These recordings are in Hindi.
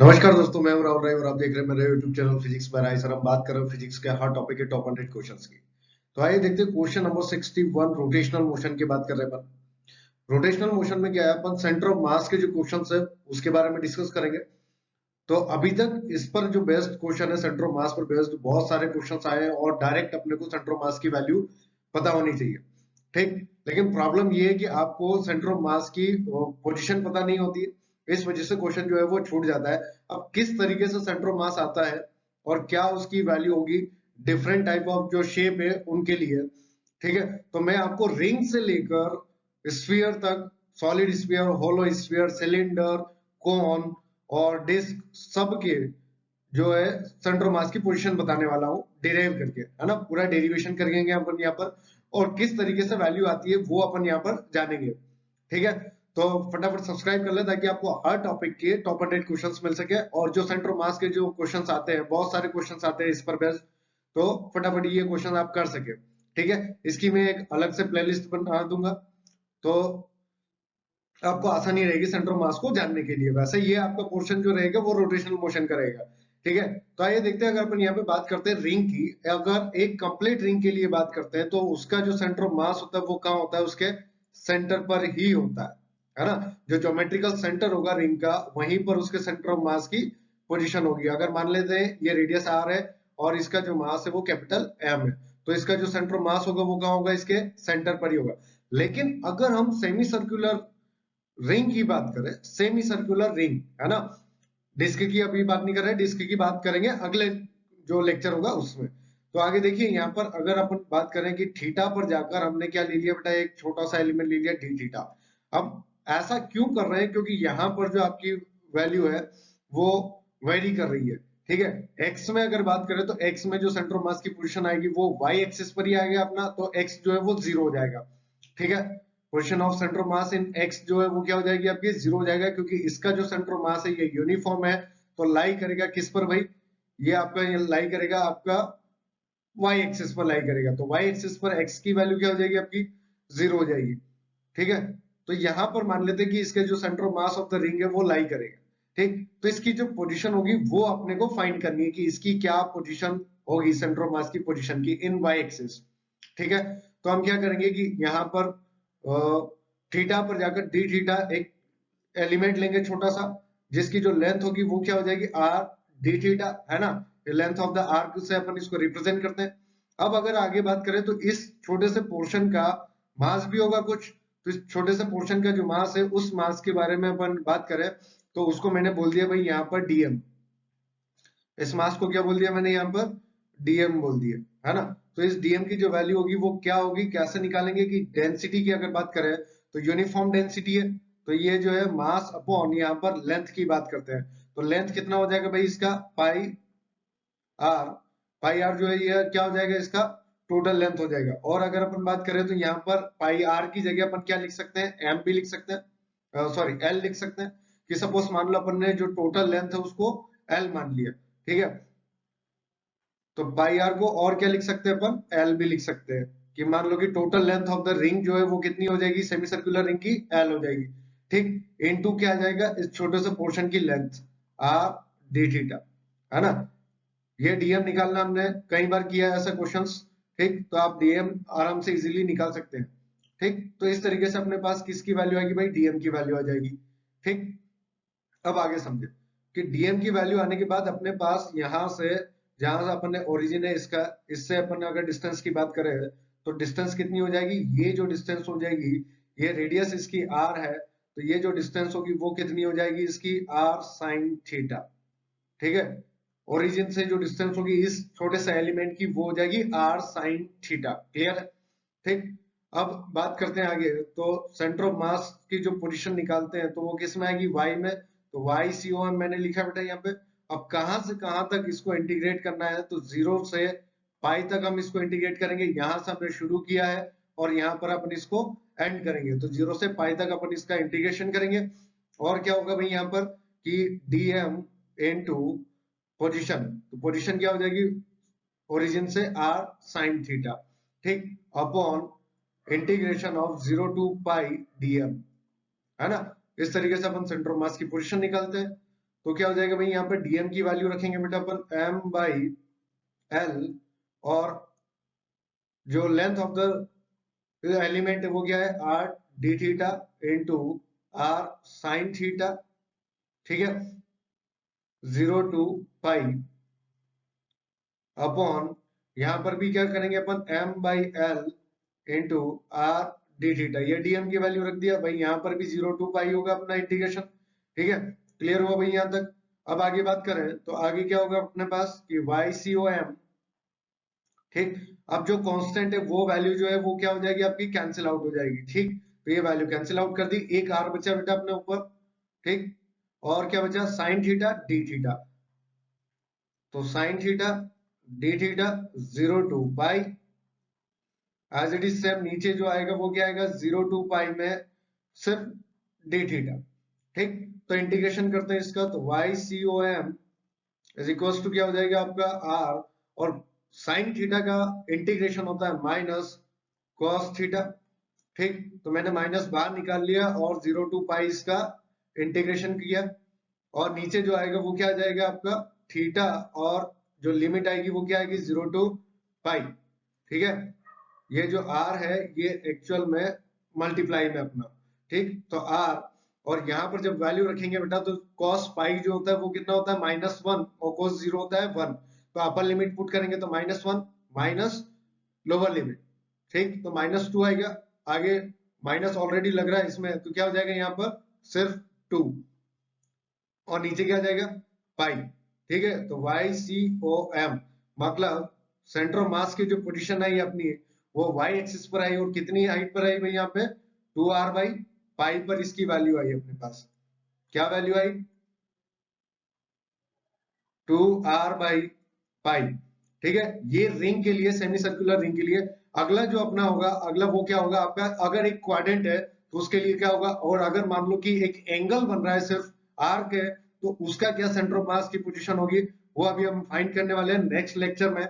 नमस्कार दोस्तों, मैं हूं राहुल राय और आप देख रहे हैं मेरे YouTube channel physics by Rai. Sir हम बात कर रहे हैं फिजिक्स के हर टॉपिक के टॉप 100 क्वेश्चंस की। तो आइए देखते हैं क्वेश्चन नंबर 61 रोटेशनल मोशन की बात कर रहे हैं अपन। रोटेशनल मोशन में क्या है, अपन सेंटर ऑफ मास के जो क्वेश्चंस है उसके बारे में डिस्कस करेंगे। तो अभी तक इस पर जो बेस्ट क्वेश्चन है सेंटर ऑफ मास पर बेस्ड बहुत सारे क्वेश्चंस आए हैं और डायरेक्ट अपने को सेंटर ऑफ मास की वैल्यू पता होनी चाहिए। ठीक, लेकिन प्रॉब्लम ये है कि आपको सेंटर ऑफ मास की पोजीशन पता नहीं होती है, इस वजह से क्वेश्चन जो है वो छूट जाता है। अब किस तरीके से सेंटर ऑफ मास आता है और क्या उसकी वैल्यू होगी डिफरेंट टाइप ऑफ जो शेप है उनके लिए। ठीक है, तो मैं आपको रिंग से लेकर स्फीयर तक, solid sphere, hollow sphere, cylinder, cone और डिस्क सबके जो है सेंटर ऑफ मास की पोजीशन बताने वाला हूँ डिराइव करके, है ना। पूरा डेरिवेशन करेंगे अपन यहाँ पर और किस तरीके से वैल्यू आती है वो अपन यहाँ पर जानेंगे। ठीक है, तो फटाफट सब्सक्राइब कर ले ताकि आपको हर टॉपिक के टॉप 100 क्वेश्चंस मिल सके। और जो सेंटर ऑफ मास के जो क्वेश्चंस आते हैं, बहुत सारे क्वेश्चंस आते हैं इस पर बेस्ड, तो फटाफट ये क्वेश्चन आप कर सके। ठीक है, इसकी मैं एक अलग से प्लेलिस्ट बना दूंगा, तो आपको आसानी रहेगी सेंटर ऑफ मास को जानने के लिए। वैसे ये आपका पोर्शन जो रहेगा वो रोटेशनल मोशन का रहेगा। ठीक है, तो आइए देखते हैं, अगर अपन यहाँ पे बात करते हैं रिंग की, अगर एक कंप्लीट रिंग के लिए बात करते हैं तो उसका जो सेंटर ऑफ मास होता है वो कहाँ होता है, उसके सेंटर पर ही होता है ना। जो ज्योमेट्रिकल सेंटर होगा रिंग का वहीं पर उसके सेंटर ऑफ मास की पोजिशन होगी। अगर मान लेते हैं ये रेडियस आर है और इसका जो मास है वो कैपिटल एम है, तो इसका जो सेंटर ऑफ मास होगा वो कहाँ होगा, इसके सेंटर पर ही होगा। लेकिन अगर हम सेमी सर्कुलर रिंग की बात करें, सेमी सर्कुलर रिंग, है ना, डिस्क की अभी बात नहीं कर रहे, डिस्क की बात करेंगे अगले जो लेक्चर होगा उसमें। तो आगे देखिए, यहाँ पर अगर अपन बात करें कि थीटा पर जाकर हमने क्या ले लिया बेटा, एक छोटा सा एलिमेंट ले लिया डी थीटा। अब ऐसा क्यों कर रहे हैं, क्योंकि यहाँ पर जो आपकी वैल्यू है वो वेरी कर रही है। ठीक है, एक्स में अगर बात करें तो एक्स में जो सेंटर ऑफ मास की पोजीशन आएगी वो वाई एक्सिस पर ही आएगा अपना, तो एक्स जो है वो जीरो हो जाएगा। ठीक है, position of centre of mass in x जो है वो क्या हो जाएगी आपकी, जीरो हो जाएगा, क्योंकि इसका जो सेंटर ऑफ मास है ये यूनिफॉर्म है। तो लाई करेगा किस पर भाई, ये आपका ये लाई करेगा आपका वाई एक्सिस पर लाई करेगा, तो वाई एक्सिस पर एक्स की वैल्यू क्या हो जाएगी आपकी, जीरो हो जाएगी। ठीक है, तो यहां पर मान लेते हैं कि इसके जो centre of mass of the ring है वो लाई करेगा। ठीक, तो इसकी जो पोजीशन होगी वो अपने को फाइंड करनी है कि इसकी क्या पोजीशन होगी, सेंटर ऑफ मास की पोजीशन की इन वाई एक्सिस। ठीक है, तो हम क्या करेंगे कि यहाँ पर थीटा पर जाकर डी थीटा एक एलिमेंट लेंगे छोटा सा, जिसकी जो लेंथ होगी वो क्या हो जाएगी, आर डी थीटा, है ना। लेंथ ऑफ द आर्क से अपन इसको रिप्रेजेंट करते हैं। अब अगर आगे बात करें तो इस छोटे से पोर्शन का मास भी होगा कुछ, तो इस छोटे से पोर्शन का जो मास है उस मास के बारे में अपन बात करें तो उसको मैंने बोल दिया भाई यहाँ पर डीएम। इस मास को क्या बोल दिया मैंने यहाँ पर, डीएम बोल दिया, है ना। तो इस डीएम की जो वैल्यू होगी वो क्या होगी, कैसे निकालेंगे कि डेंसिटी की अगर बात करें तो यूनिफॉर्म डेंसिटी है, तो ये जो है मास अपॉन यहाँ पर लेंथ की बात करते हैं, तो लेंथ कितना हो जाएगा भाई इसका, पाई आर। पाई आर जो है ये क्या हो जाएगा, इसका टोटल लेंथ हो जाएगा। और अगर अपन बात करें तो यहाँ पर पाई आर की जगह अपन क्या लिख सकते हैं, एम भी लिख सकते हैं, सॉरी एल लिख सकते हैं। कि सपोज मान लो अपन ने जो टोटल लेंथ है उसको एल मान लिया। ठीक है, तो पाई आर को और क्या लिख सकते हैं अपन, एल भी लिख सकते हैं। कि मान लो कि total length of the ring जो है वो कितनी हो जाएगी, सेमी सर्कुलर रिंग की एल हो जाएगी। ठीक, इनटू क्या आ जाएगा इस छोटे से पोर्शन की लेंथ, आर डी थीटा, है ना। ये डीएम निकालना हमने कई बार किया है ऐसा क्वेश्चंस। ठीक, तो आप डीएम आराम से इजीली निकाल सकते हैं। ठीक, तो इस तरीके से अपने पास किसकी वैल्यू आएगी भाई, डीएम की वैल्यू आ जाएगी। ठीक, अब आगे समझे कि डीएम की वैल्यू आने के बाद अपने पास यहां से, जहां से अपन ने ओरिजिन है इसका, इससे अपन अगर डिस्टेंस की बात करें तो डिस्टेंस कितनी हो जाएगी, ये जो डिस्टेंस हो जाएगी, ये रेडियस इसकी आर है, तो ये जो डिस्टेंस होगी वो कितनी हो जाएगी इसकी, आर साइन थीटा। ठीक है, ओरिजिन से जो डिस्टेंस होगी इस छोटे से एलिमेंट की वो हो जाएगी आर साइन थीटा। क्लियर है। ठीक, अब बात करते हैं आगे, तो सेंटर ऑफ मास की जो पोजीशन निकालते हैं तो वो किस में आएगी, वाई में, तो वाई सी ओ एम मैंने लिखा बेटा यहाँ पे। अब कहां से कहां तक इसको इंटीग्रेट करना है, तो जीरो से पाई तक हम इसको इंटीग्रेट करेंगे, यहां से हमने शुरू किया है और यहाँ पर अपन इसको एंड करेंगे, तो जीरो से पाई तक अपन इसका इंटीग्रेशन करेंगे। और क्या होगा भाई यहाँ पर कि dm इनटू पोजीशन, तो पोजीशन क्या हो जाएगी, ओरिजिन से आर साइन थीटा। ठीक, upon integration of zero to pi dm, है ना। इस तरीके से अपन सेंटर ऑफ मास की पोजीशन निकालते हैं। तो क्या हो जाएगा भाई, यहाँ पर डीएम की वैल्यू रखेंगे बेटा अपन एम बाई एल, और जो लेंथ ऑफ द एलिमेंट है वो क्या है, r D theta into r sine theta, ठीक है, 0 टू पाई अपॉन, यहां पर भी क्या करेंगे अपन M by L into R D theta, ये डीएम की वैल्यू रख दिया भाई, यहां पर भी 0 टू पाई होगा अपना इंटीग्रेशन, ठीक है, क्लियर हुआ भाई यहां तक। अब आगे बात करें तो आगे क्या होगा अपने पास कि वाई सी ओ एम, ठीक, अब जो कांस्टेंट है वो वैल्यू जो है वो क्या हो जाएगी आपकी, कैंसिल आउट हो जाएगी, ठीक, तो ये वैल्यू कैंसिल आउट कर दी, एक आर बचा बेटा अपने ऊपर, ठीक, और क्या बचा साइन थीटा डी थीटा, तो sine theta d theta 0 to pi, as it is same, नीचे जो आएगा वो क्या आएगा 0 टू पाई में सिर्फ डी थीटा, ठीक, तो इंटीग्रेशन करते हैं इसका, तो Y C O M is equal to क्या हो जाएगा आपका आर, और साइन थीटा का इंटीग्रेशन होता है माइनस कॉस थीटा, ठीक, तो मैंने माइनस बाहर निकाल लिया और 0 टू पाई इसका इंटीग्रेशन किया, और नीचे जो आएगा वो क्या आ जाएगा आपका थीटा, और जो लिमिट आएगी वो क्या आएगी 0 टू पाई, ठीक है, ये जो r है ये एक्चुअल में मल्टीप्लाई में अपना, ठीक, तो r, और यहाँ पर जब वैल्यू रखेंगे बेटा तो cos पाई जो होता है वो कितना होता है -1, और cos 0 होता है 1, तो अपर लिमिट पुट करेंगे तो -1 माइनस लोअर लिमिट, ठीक, तो -2 आएगा, आगे माइनस ऑलरेडी लग रहा है इसमें, तो क्या हो जाएगा यहाँ पर सिर्फ 2, और नीचे क्या आ जाएगा पाई, ठीक है, तो वाई सी ओ एम मतलब सेंटर ऑफ मास की जो पोजीशन आई अपनी वो वाई एक्सिस पर आई, और कितनी हाइट पर आई भाई यहाँ पे 2r बाई पाई पर इसकी वैल्यू आई अपने पास, क्या value I 2r by pi, ठीक है, ये रिंग के लिए, सेमी सर्कुलर रिंग के लिए। अगला जो अपना होगा, अगला वो क्या होगा आपका, अगर एक क्वाड्रेंट है तो उसके लिए क्या होगा, और अगर मान लो कि एक एंगल बन रहा है सिर्फ आर्क है तो उसका क्या सेंटर ऑफ मास की पोजीशन होगी, वो अभी हम फाइंड करने वाले हैं नेक्स्ट लेक्चर में,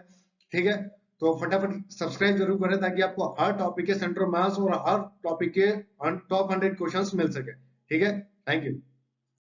ठीक है, तो फटाफट सब्सक्राइब जरूर करें ताकि आपको हर टॉपिक के सेंटर ऑफ मास और हर टॉपिक के टॉप 100 क्वेश्चंस मिल सके, ठीक है, थैंक यू।